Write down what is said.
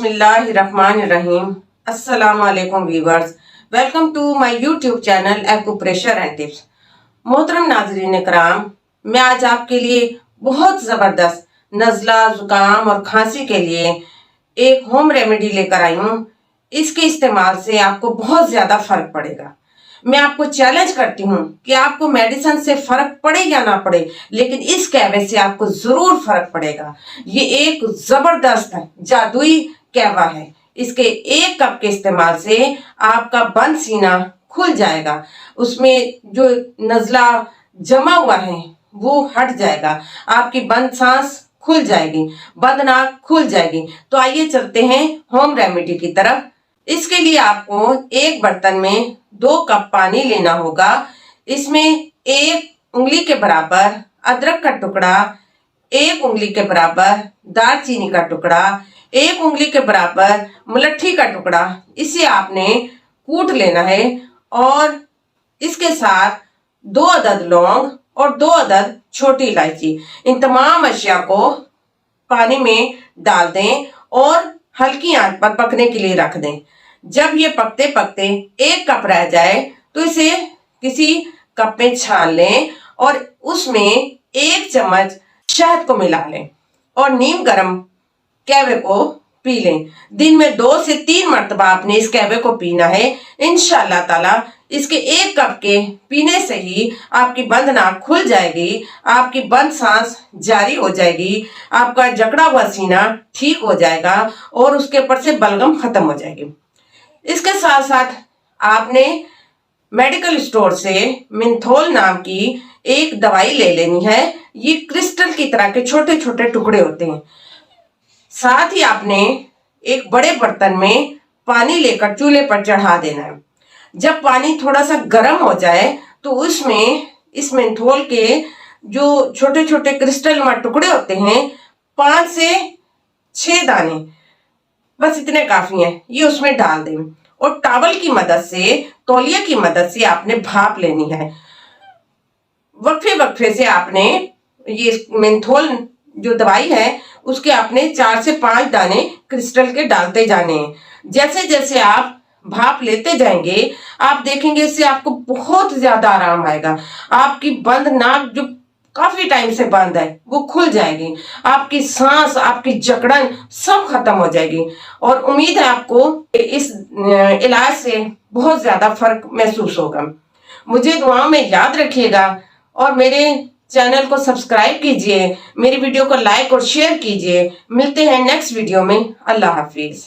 बिस्मिल्लाहिर्रहमानिर्रहीम। अस्सलामुअलैकुम viewers, welcome to my YouTube channel acupressure and tips. मोहतरम नाज़रीन कराम, मैं आज आपके लिए बहुत ज़बरदस्त नज़ला, ज़ुकाम और खांसी के लिए एक होम रेमेडी लेकर आई हूँ। इसके इस्तेमाल से आपको बहुत ज़्यादा फ़र्क पड़ेगा। मैं आपको चैलेंज करती हूँ कि आपको मेडिसिन से फर्क पड़े या ना पड़े, लेकिन इस कहवे से आपको जरूर फर्क पड़ेगा। ये एक जबरदस्त जादुई कहवा है। इसके एक कप के इस्तेमाल से आपका बंद सीना खुल जाएगा, उसमें जो नज़ला जमा हुआ है वो हट जाएगा, आपकी बंद सांस खुल जाएगी, बंद नाक खुल जाएगी। तो आइए चलते हैं होम रेमेडी की तरफ। इसके लिए आपको एक बर्तन में 2 कप पानी लेना होगा। इसमें 1 उंगली के बराबर अदरक का टुकड़ा, 1 उंगली के बराबर दालचीनी का टुकड़ा, 1 उंगली के बराबर मुलट्ठी का टुकड़ा, इसे आपने कूट लेना है। और इसके साथ 2 अदद लौंग और 2 अदद छोटी इलायची, इन तमाम अशिया को पानी में डाल दें और हल्की आंच पर पकने के लिए रख दें। जब ये पकते पकते 1 कप रह जाए तो इसे किसी कप में छान लें और उसमें 1 चम्मच शहद को मिला लें और नीम गर्म कहवे को पी लें। दिन में 2 से 3 मरतबा आपने इस कहवे को पीना है। इंशाअल्लाह ताला इसके 1 कप के पीने से ही आपकी बंद नाक खुल जाएगी, आपकी बंद सांस जारी हो जाएगी, आपका जकड़ा हुआ सीना ठीक हो जाएगा और उसके ऊपर से बलगम खत्म हो जाएगी। इसके साथ साथ आपने मेडिकल स्टोर से मिंथोल नाम की एक दवाई ले लेनी है। ये क्रिस्टल की तरह के छोटे छोटे टुकड़े होते हैं। साथ ही आपने एक बड़े बर्तन में पानी लेकर चूल्हे पर चढ़ा देना है। जब पानी थोड़ा सा गर्म हो जाए तो उसमें इस मेंथोल के जो छोटे छोटे क्रिस्टल में टुकड़े होते हैं, 5 से 6 दाने, बस इतने काफी हैं, ये उसमें डाल दें और टॉवल की मदद से, तौलिया की मदद से आपने भाप लेनी है। वक्फे वक्फे से आपने ये मेंथोल जो दवाई है उसके आपने 4 से 5 दाने क्रिस्टल के डालते जाने हैं। जैसे जैसे आप भाप लेते जाएंगे आप देखेंगे इससे आपको बहुत ज्यादा आराम आएगा। आपकी बंद नाक जो काफी टाइम से बंद है वो खुल जाएगी, आपकी सांस, आपकी जकड़न सब खत्म हो जाएगी और उम्मीद है आपको इस इलाज से बहुत ज्यादा फर्क महसूस होगा। मुझे दुआओं में याद रखिएगा और मेरे चैनल को सब्सक्राइब कीजिए, मेरी वीडियो को लाइक और शेयर कीजिए। मिलते हैं नेक्स्ट वीडियो में। अल्लाह हाफिज।